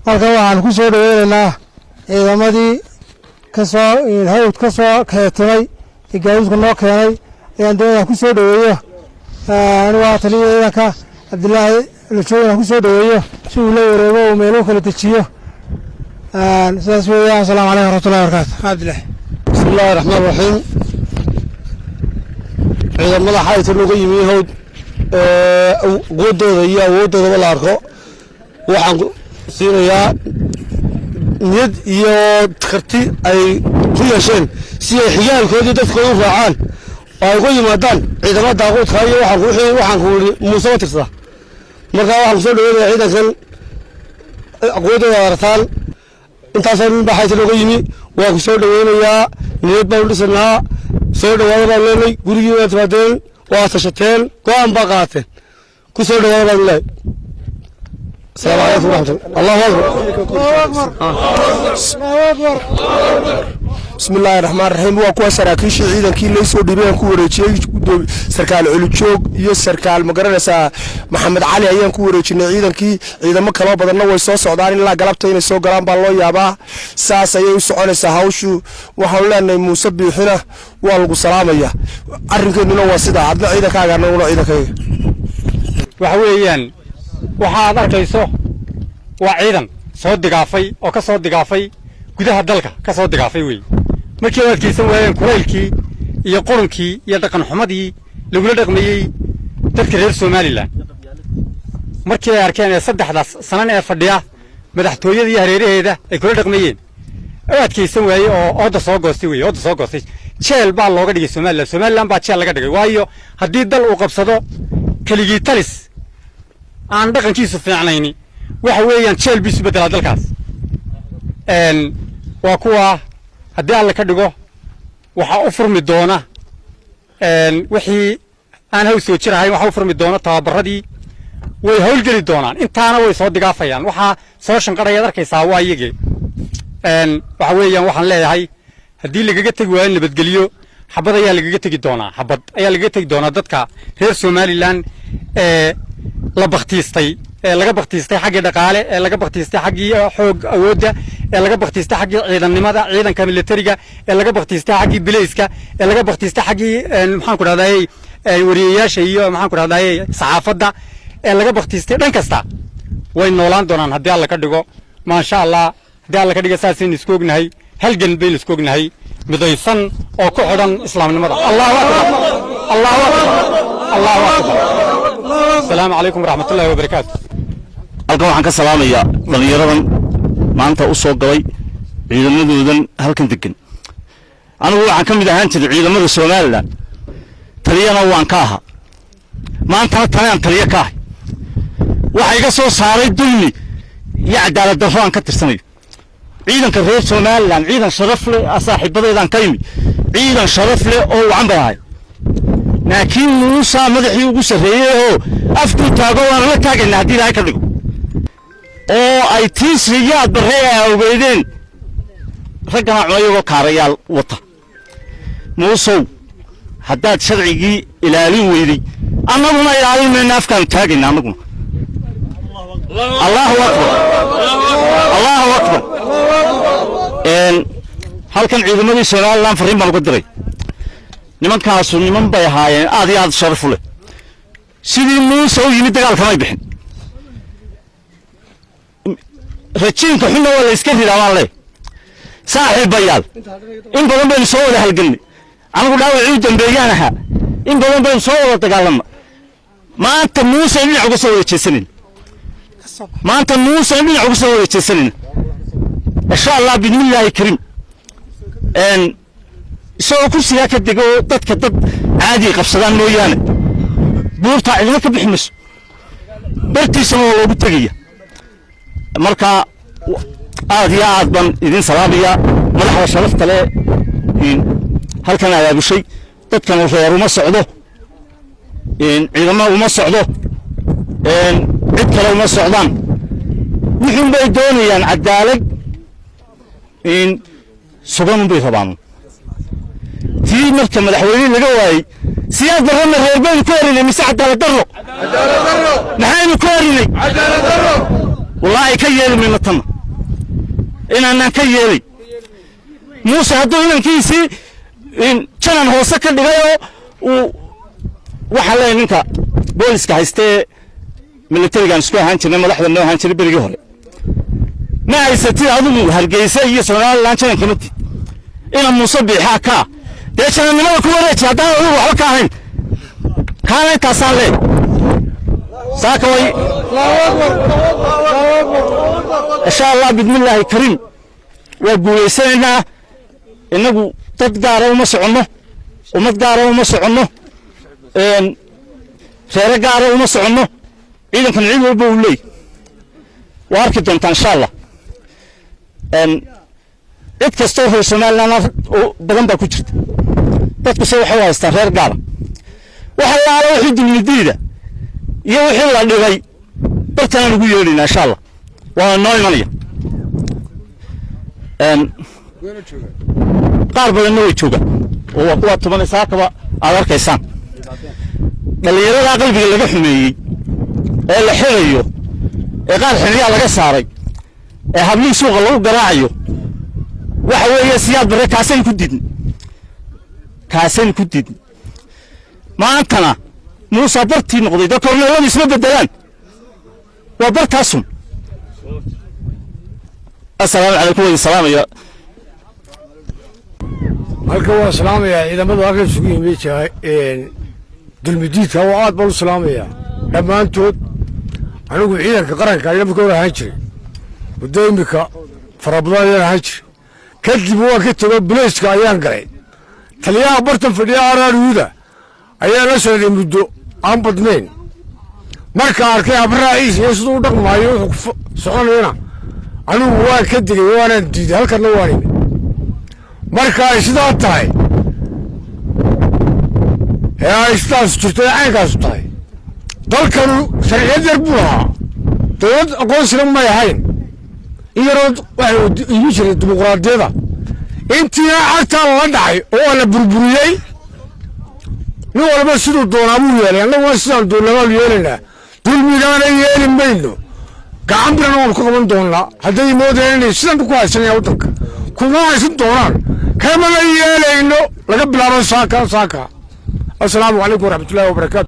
halkan waxaan ku soo dhaweynaynaa ciidamadii kasoo hawd ka soo keetimay ee gaadiidku noo keenay ayaan doonaya ku soo dhaweeyo anigu waa taliya ciidanka cabdilaahi lajooga ku soo dhaweeyo si uu la wareego oo meelo kala dejiyo sidaas weeyaan. Assalaamu calaykum waraxmatullaahi wabarakaatu. cabdilaahi bismillaahi raxmaani raxiim. ciidamada xayta looga yimi hawd quwadooda iyo awoodooda la arko waxaan siinayaa niyad iyo karti ay ku yeesheen si ay xigaalkoodii dadkooda u raacaan oo ay uga yimaadaan ciidamada daaqoodka iyo waxaan ku yidhi muuse ma tirsada markaa waxaan kusoo dhaweynayaa ciidankan quwadooda aragtaan intaasoo nin baa xayta looga yimi waan ku soo dhaweynayaa niyad baan u dhisanaa soo dhawaada baan leenay gurigii waa timaadeen waa tashateen go'aan baa qaateen ku soo dhawaada baan leeyahay. السلام عليكم ورحمة الله. بسم الله الرحمن الرحيم. وكوا سراكيش عيدا كي ليسوا دبيان كوريتشي سركال علوجوج يو سركال مقرنسا محمد علي أيام كوريتشي عيدا كي عيدا ما كلام بدنا ويسوع سعدان الله قلبتين سو قلام بالله يابا ساس يسوع سهاوشو وحولنا إن مسبي هنا والقو سلامية أرنكين لنا واسدة عدنا عيدا كاغنا ولا عيدا كاي وحويان waxaad arkayso waa ciidan soo digaafay oo ka soo digaafay gudaha dalka ka soo digaafay weey markii ay adkaysan waayeen kulaylkii iyo qurankii iyo dhaqan xumadii lagu dhaqmayay dadka reer Soomaaliland markii ay arkeen saddexdaas sanan ee fadhiya madaxtooyada iyo hareeraheeda ay kula dhaqmayeen ay adkaysan waayeen oo ooda soo goostay weey ooda soo goostay jeel baa looga dhigay Soomaaliland baa jeel laga dhigay waayo haddii dal uu qabsado kaligii talis aan dhaqankiisu fiicnayni waxa weeyaan jeel bisu bedela dalkaas waa kuwa haddii alla ka dhigo waxa u furmi doona wixii aan haw soo jirahay waxa u furmi doona tababaradii way howlgeli doonaan intaana way soo digaafayaan waxa soo shanqaraya arkaysaa waa iyagii waxa weeyaan waxaan leeyahay haddii lagaga tagi waayo nabadgeliyo xabad ayaa lagaga tagi doonaa xabad ayaa lagaga tagi doonaa dadka reer Soomaaliland la bakhtistay laga bakhtistay xagga dhaqaale laga bakhtistay xagga xoog awoodda laga bakhtistay xagga ciidannimada ciidanka militariga laga bakhtistay xagga bilayska laga bakhtistay xagga maxaan ku raadayay wariyeyaasha iyo maxaan ku raadayay saxaafadda laga bakhtistay dhan kasta way noolaan doonaan haddii alla ka dhigo ma sha Allah haddii alla ka dhigo saaseen isku ognahay halgan bayl isku ognahay midaysan oo ku xidhan islaamnimada. Allahu akbar Allahu akbar Allahu akbar. السلام عليكم ورحمة الله وبركاته. halkan waxaan ka salaamayaa dhalinyaradan maanta u soo galay ciidamadoodan halkan degan anigu waxaan ka mid ahaan jiray ciidamada Soomaaliland taliyana waan ka ahaa maanta tanaan taliya ka ahay waxa iga soo saaray dulmi iyo cadaalad darro aan ka tirsanayo ciidanka reer Soomaaliland ciidan sharaf leh saaxiibadeedaan ka yimi ciidan sharaf leh oo wacan bay ahay laakiin Muuse madaxii ugu sareeyay oo afku taago waan la taagnaa hadii ay ka dhigo oo ay tiisiyaad barreeya ogeydeen ragana cunaygo kaarayaal wata Muuse haddaad sharcigii ilaalin weyday annaguna ilaalinayna afkaan taagnaa annaguna Allahu akbar Allahu akbar halkan ciidamadii Soomaaliland fariin baan uga diray nimankaasu niman bay ahaayeen aad iyo aad sharaf leh sidii Muuse u yimid dagaalka may bixin rajiinka xunna waa la iska ridaa leh saaxiibayaal in badan baynu soo wada halgalnay anigu dhaawacii dambeeyaan ahaa in badan baynu soo wada dagaalamna maanta Muuse dhinac uga soo wada jeesanin maanta Muuse dhinac uga soo wada jeesanin insha Allah bismillaahi kariim isagoo kursigaa ka dego dadka dad caadi qabsadaan mooyaane buurta cidina ka bixi mayso bartiisana waa loogu tegaya marka aad iyo aad baan idin salaamaya madaxda sharafta leh halkan abaabushay dadkan reer uma socdo ciidamo uma socdo cid kale uma socdaan wixii bay doonayaan cadaalad sugan bay rabaan tii marka madaxweyne laga waayay siyaad barna reerbeenu ku horinay mise cadaalad darro maxaynu ku horinay cadaalad darro wallahi ka yeelmayna tan inaanaan ka yeelay muuse hadduu inankiisii janan hoose ka dhigayoo uu waxaa leeyahay ninka booliska haystee militarigaan isku ahaan jirnay madaxda noo ahaan jiray berigii hore ma haysatid adigu hargeysa iyo somaliland janan kama tid ina muuse biixaa kaa dee janannimada ku wareeji haddaan adigu waxba ka ahayn kaana intaasaan leey saaka way insha allah bidmillaahi kariim waa guulaysanaynaa innagu dad gaara uma soconno ummad gaara uma soconno reere gaara uma soconno ciidankan ciid walba uu leey waa arki doontaa insha allah cid kastoo reer somaliland badan baa ku jirta dadkuse waxay u haystaan reer gaara waxa laala wixii dulmidiida iyo wixii la dhigay bartanaan ugu yeedhaynaa insha allah waana noo imanaya qaar badanna way joogaan oo waa kuwaa tumanaysa hakaba aad arkaysaan dhallinyarada qalbiga laga xumeeyey ee la xirayo ee qaar xiniyaa laga saaray ee hablihii suuqa lagu garaacayo waxa weeye siyaad barre kaasaynu ku diidn maantana muuse bartii noqday dad korneeladu isma bedelaan waa bartaasun assalaamu calaykum wadi salaamaya halka waa salaamayaa ciidamadu halka isugu yimid dulmidiidka waa aad baan u salaamayaa dhammaantood anigu ciidanka qaranka ayaan marka hore ahaan jiray muddo imika farabadan ayaan ahaan jiray kadib waan ka tego bulayska ayaan galay taliyaha bartan fadhiya araariyuda ayaa la socday muddo aan badnayn marka arkay abraaciis iyo siduu u dhaqmaayo wuxuu soconayna anigu waan ka digay waanaan diiday halkanna waan imi marka ay sidaa tahay ee ay sidaas jirto ee caynkaasu tahay dalkanu sharciyad yar buu lahaa dowlad aqoonsina may ahayn in yaroo waxay igu jiray dimuqraadiyada intiina cagtaa lala dhacay oo la burburiyey nin walba siduu doonaa buu yeelay annaguna sidaan doonnabaanu yeelaynaa dulmigaana yeeli mayno gacan birana waanu ka qaban doonnaa hadday moodeen inay sidan ku haysanayaan waddanka kuma haysan doonaan kamana yeelayno laga bilaabo saaka assalaamu calaykum waraxmatullaahi wabarakaatu